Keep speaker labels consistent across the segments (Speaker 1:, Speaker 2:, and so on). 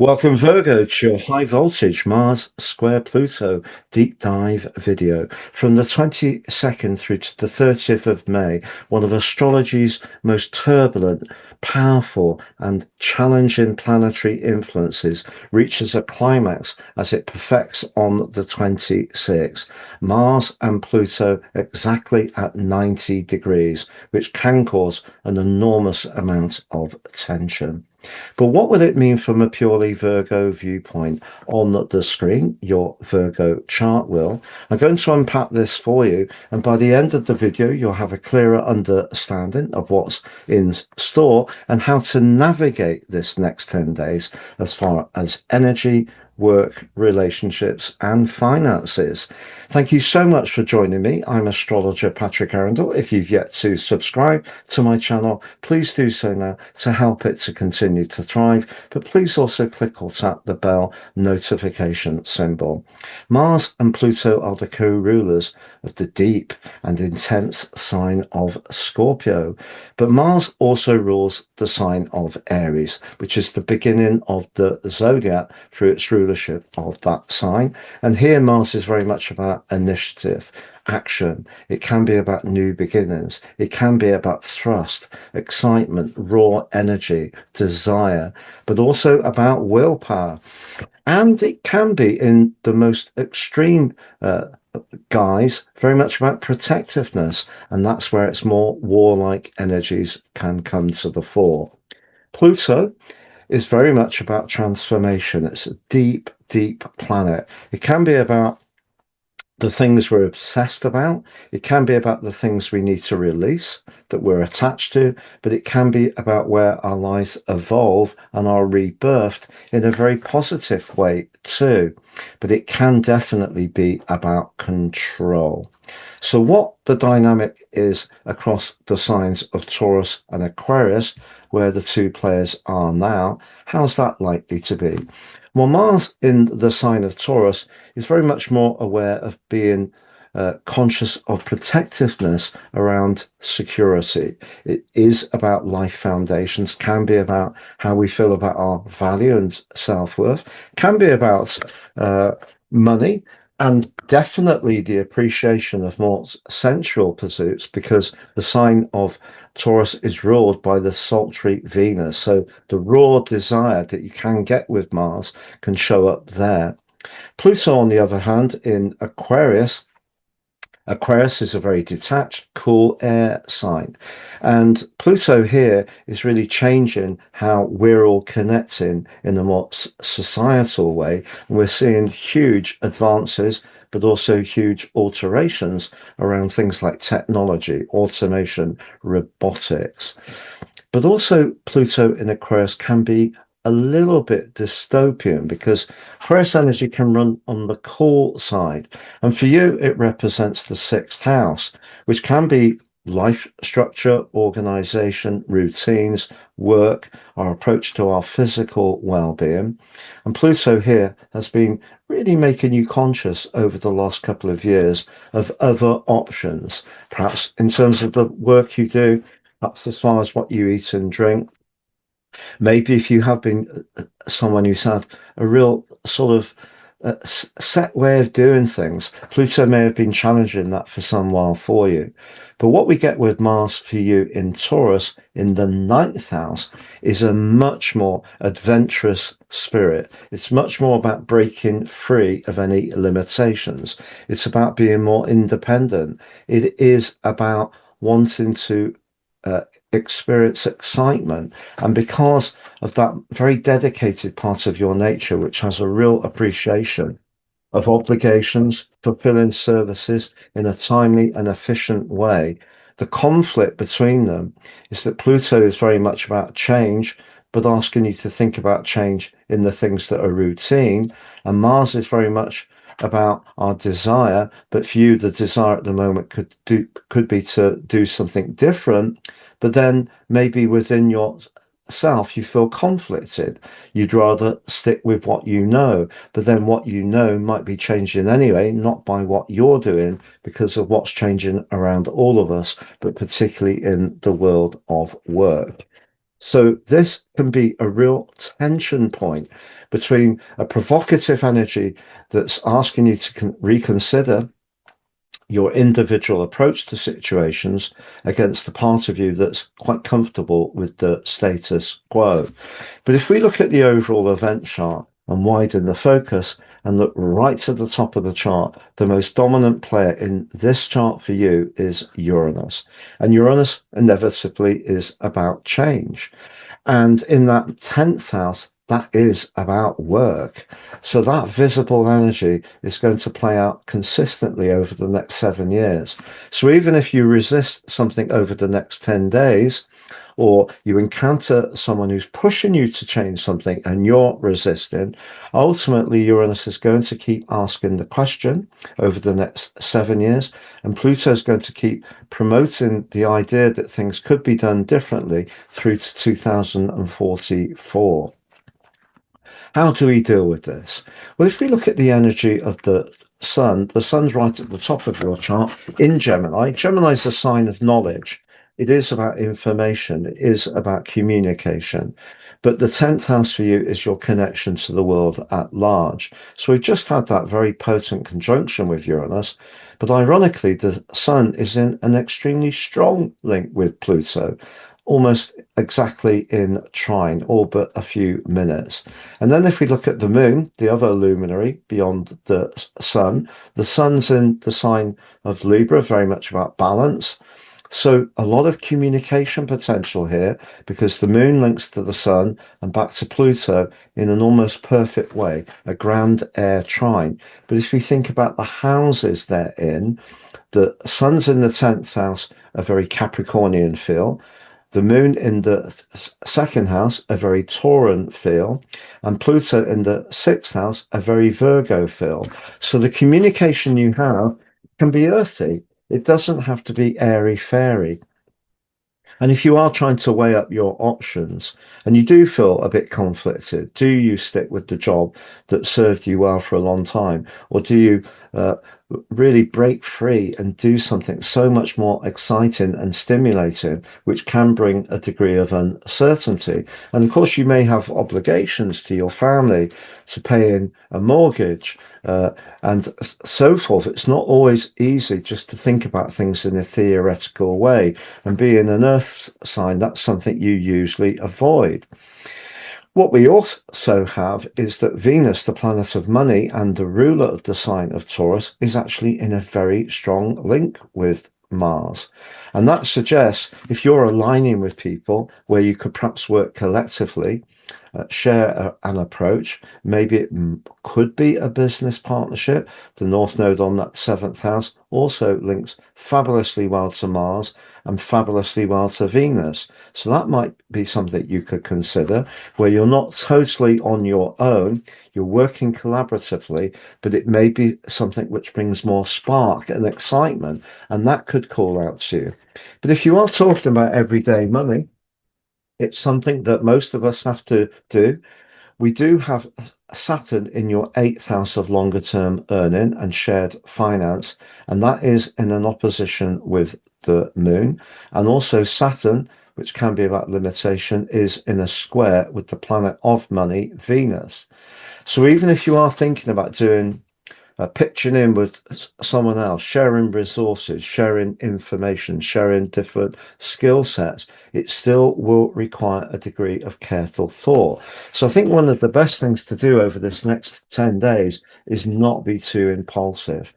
Speaker 1: Welcome, Virgo, to your high voltage Mars square Pluto deep dive video from the 22nd through to the 30th of May. One of astrology's most turbulent, powerful, and challenging planetary influences reaches a climax as it perfects on the 26th. Mars and Pluto exactly at 90 degrees, which can cause an enormous amount of tension. But what would it mean from a purely Virgo viewpoint? On the screen, your Virgo chart will. I'm going to unpack this for you, and by the end of the video, you'll have a clearer understanding of what's in store and how to navigate this next 10 days as far as energy, work, relationships, and finances. Thank you so much for joining me. I'm astrologer Patrick Arundel. If you've yet to subscribe to my channel, please do so now to help it to continue to thrive. But please also click or tap the bell notification symbol. Mars and Pluto are the co-rulers of the deep and intense sign of Scorpio. But Mars also rules the sign of Aries, which is the beginning of the zodiac through its rulership of that sign. And here Mars is very much about initiative, action. It can be about new beginnings. It can be about thrust, excitement, raw energy, desire, but also about willpower. And it can be, in the most extreme guise, very much about protectiveness. And that's where its more warlike energies can come to the fore. Pluto is very much about transformation. It's a deep, deep planet. It can be about the things we're obsessed about. It can be about the things we need to release that we're attached to, but it can be about where our lives evolve and are rebirthed in a very positive way too. But it can definitely be about control. So what the dynamic is across the signs of Taurus and Aquarius, where the two players are now, how's that likely to be? Well, Mars in the sign of Taurus is very much more aware of being conscious of protectiveness around security. It is about life foundations, can be about how we feel about our value and self-worth, can be about money, and definitely the appreciation of more sensual pursuits, because the sign of Taurus is ruled by the sultry Venus. So the raw desire that you can get with Mars can show up there. Pluto, on the other hand, in Aquarius, Aquarius is a very detached, cool air sign. And Pluto here is really changing how we're all connecting in a more societal way. And we're seeing huge advances, but also huge alterations around things like technology, automation, robotics. But also Pluto in Aquarius can be a little bit dystopian, because Aquarius energy can run on the cool side. And for you, it represents the sixth house, which can be life structure, organization, routines, work, our approach to our physical well-being. And Pluto here has been really making you conscious over the last couple of years of other options, perhaps in terms of the work you do, perhaps as far as what you eat and drink. Maybe if you have been someone who's had a real sort of set way of doing things, Pluto may have been challenging that for some while for you. But what we get with Mars for you in Taurus in the ninth house is a much more adventurous spirit. It's much more about breaking free of any limitations. It's about being more independent. It is about wanting to experience excitement. And because of that very dedicated part of your nature, which has a real appreciation of obligations, fulfilling services in a timely and efficient way, the conflict between them is that Pluto is very much about change, but asking you to think about change in the things that are routine. And Mars is very much about our desire, but for you, the desire at the moment could be to do something different, but then maybe within yourself you feel conflicted. You'd rather stick with what you know, but then what you know might be changing anyway, not by what you're doing, because of what's changing around all of us, but particularly in the world of work. So this can be a real tension point between a provocative energy that's asking you to reconsider your individual approach to situations against the part of you that's quite comfortable with the status quo. But if we look at the overall event chart and widen the focus and look right to the top of the chart, the most dominant player in this chart for you is Uranus. And Uranus inevitably is about change. And in that 10th house, that is about work. So that visible energy is going to play out consistently over the next 7 years. So even if you resist something over the next 10 days, or you encounter someone who's pushing you to change something and you're resisting, ultimately Uranus is going to keep asking the question over the next 7 years, and Pluto is going to keep promoting the idea that things could be done differently through to 2044. How do we deal with this? Well, if we look at the energy of the sun's right at the top of your chart in Gemini. Gemini is a sign of knowledge. It is about information. It is about communication. But the 10th house for you is your connection to the world at large. So we've just had that very potent conjunction with Uranus. But ironically, the sun is in an extremely strong link with Pluto, almost exactly in trine, all but a few minutes. And then if we look at the moon, the other luminary beyond the sun's in the sign of Libra, very much about balance. So a lot of communication potential here because the moon links to the sun and back to Pluto in an almost perfect way, a grand air trine. But if we think about the houses they're in, the sun's in the 10th house, a very Capricornian feel. The moon in the second house, a very Tauran feel, and Pluto in the 6th house, a very Virgo feel. So the communication you have can be earthy. It doesn't have to be airy fairy. And if you are trying to weigh up your options and you do feel a bit conflicted, do you stick with the job that served you well for a long time? Or do you really break free and do something so much more exciting and stimulating, which can bring a degree of uncertainty? And of course, you may have obligations to your family, to paying a mortgage, and so forth. It's not always easy just to think about things in a theoretical way. And being an earth sign, that's something you usually avoid. What we also have is that Venus, the planet of money and the ruler of the sign of Taurus, is actually in a very strong link with Mars. And that suggests if you're aligning with people where you could perhaps work collectively, share an approach. Maybe it could be a business partnership. The North Node on that 7th house also links fabulously well to Mars and fabulously well to Venus. So that might be something you could consider where you're not totally on your own, you're working collaboratively, but it may be something which brings more spark and excitement, and that could call out to you. But if you are talking about everyday money, it's something that most of us have to do. We do have Saturn in your 8th house of longer term earning and shared finance, and that is in an opposition with the moon. And also Saturn, which can be about limitation, is in a square with the planet of money, Venus. So even if you are thinking about doing pitching in with someone else, sharing resources, sharing information, sharing different skill sets, it still will require a degree of careful thought. So I think one of the best things to do over this next 10 days is not be too impulsive.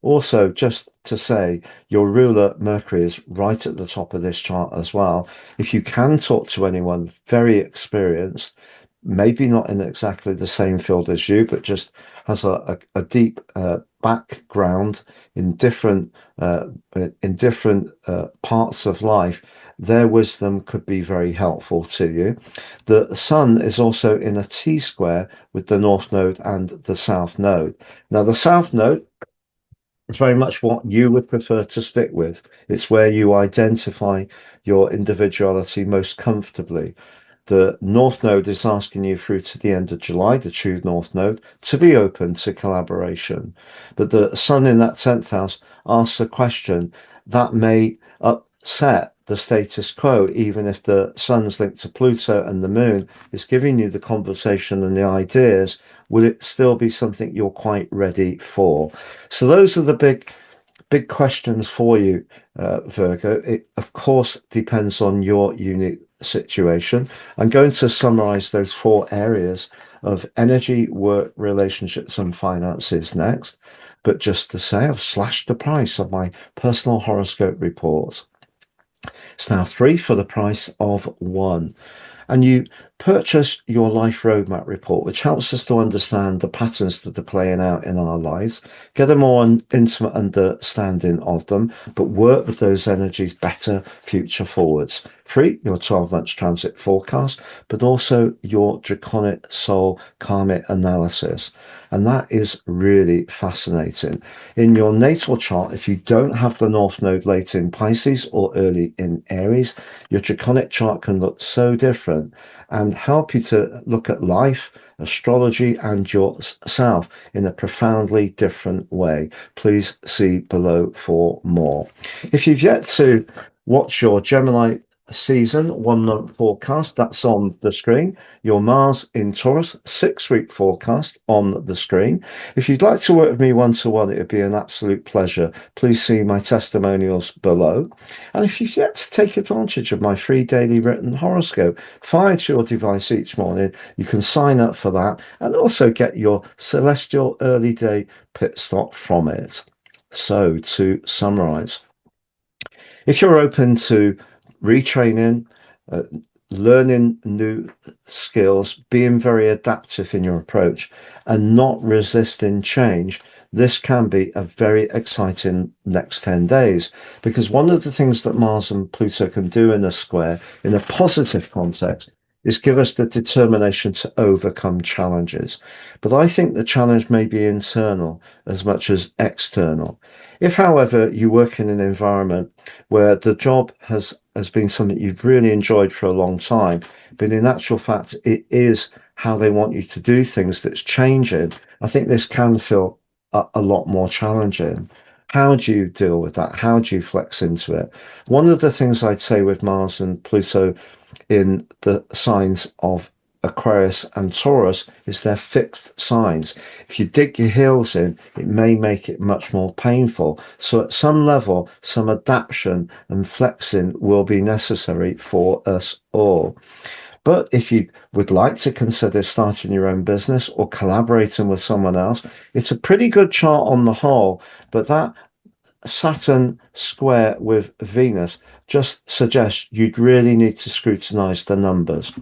Speaker 1: Also, just to say, your ruler Mercury is right at the top of this chart as well. If you can talk to anyone very experienced, maybe not in exactly the same field as you, but just has a deep background in different parts of life, their wisdom could be very helpful to you. The sun is also in a T square with the North Node and the South Node. Now, the South Node is very much what you would prefer to stick with. It's where you identify your individuality most comfortably. The North Node is asking you through to the end of July, the true North Node, to be open to collaboration. But the Sun in that 10th house asks a question that may upset the status quo, even if the sun's linked to Pluto and the moon is giving you the conversation and the ideas, will it still be something you're quite ready for? So those are the big questions for you, Virgo. It, of course, depends on your unique situation. I'm going to summarize those four areas of energy, work, relationships, and finances next. But just to say, I've slashed the price of my personal horoscope report. It's now three for the price of one. And you purchase your life roadmap report, which helps us to understand the patterns that are playing out in our lives, get a more intimate understanding of them, but work with those energies better future forwards. Free, your 12 months transit forecast, but also your draconic soul karmic analysis. And that is really fascinating. In your natal chart, if you don't have the North Node late in Pisces or early in Aries, your draconic chart can look so different and help you to look at life, astrology, and yourself in a profoundly different way. Please see below for more. If you've yet to watch your Gemini season 1 month forecast, that's on the screen. Your Mars in Taurus 6 week forecast on the screen. If you'd like to work with me one-to-one, it would be an absolute pleasure. Please see my testimonials below. And if you've yet to take advantage of my free daily written horoscope fired to your device each morning, you can sign up for that and also get your celestial early day pit stop from it. So to summarize, if you're open to retraining, uh, learning new skills, being very adaptive in your approach, and not resisting change, this can be a very exciting next 10 days. Because one of the things that Mars and Pluto can do in a square, in a positive context, is give us the determination to overcome challenges. But I think the challenge may be internal as much as external. If, however, you work in an environment where the job has been something you've really enjoyed for a long time, but in actual fact, it is how they want you to do things that's changing, I think this can feel a lot more challenging. How do you deal with that? How do you flex into it? One of the things I'd say with Mars and Pluto in the signs of Aquarius and Taurus is they're fixed signs. If you dig your heels in, it may make it much more painful. So at some level, some adaptation and flexing will be necessary for us all. But if you would like to consider starting your own business or collaborating with someone else, it's a pretty good chart on the whole, but that Saturn square with Venus just suggests you'd really need to scrutinize the numbers.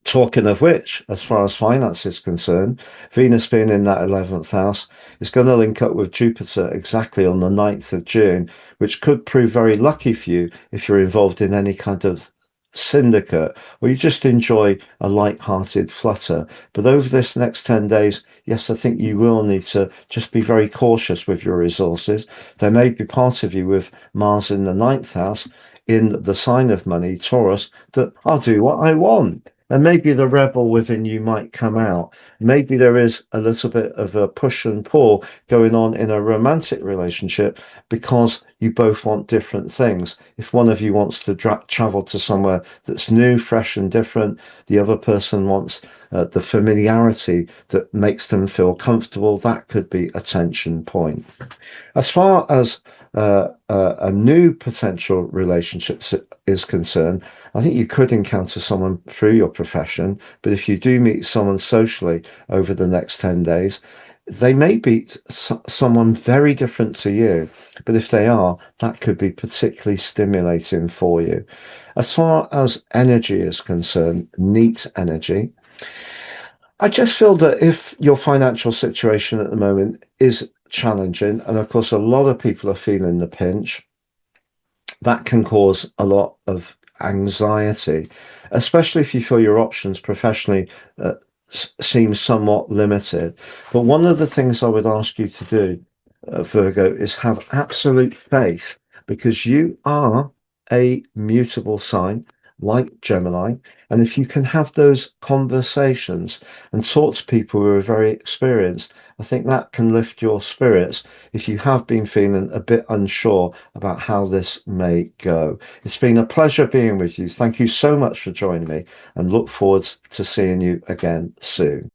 Speaker 1: Talking of which, as far as finance is concerned, Venus being in that 11th house is going to link up with Jupiter exactly on the 9th of June, which could prove very lucky for you if you're involved in any kind of syndicate or you just enjoy a light-hearted flutter. But over this next 10 days, yes, I think you will need to just be very cautious with your resources. There may be part of you with Mars in the 9th house in the sign of money, Taurus, that I'll do what I want. And maybe the rebel within you might come out. Maybe there is a little bit of a push and pull going on in a romantic relationship because you both want different things. If one of you wants to travel to somewhere that's new, fresh, and different, the other person wants the familiarity that makes them feel comfortable. That could be a tension point. As far as a new potential relationship is concerned, I think you could encounter someone through your profession, but if you do meet someone socially over the next 10 days, they may be someone very different to you, but if they are, that could be particularly stimulating for you. As far as energy is concerned, neat energy, I just feel that if your financial situation at the moment is challenging, and of course, a lot of people are feeling the pinch, that can cause a lot of anxiety, especially if you feel your options professionally seem somewhat limited. But one of the things I would ask you to do, Virgo, is have absolute faith because you are a mutable sign like Gemini. And if you can have those conversations and talk to people who are very experienced, I think that can lift your spirits if you have been feeling a bit unsure about how this may go. It's been a pleasure being with you. Thank you so much for joining me, and look forward to seeing you again soon.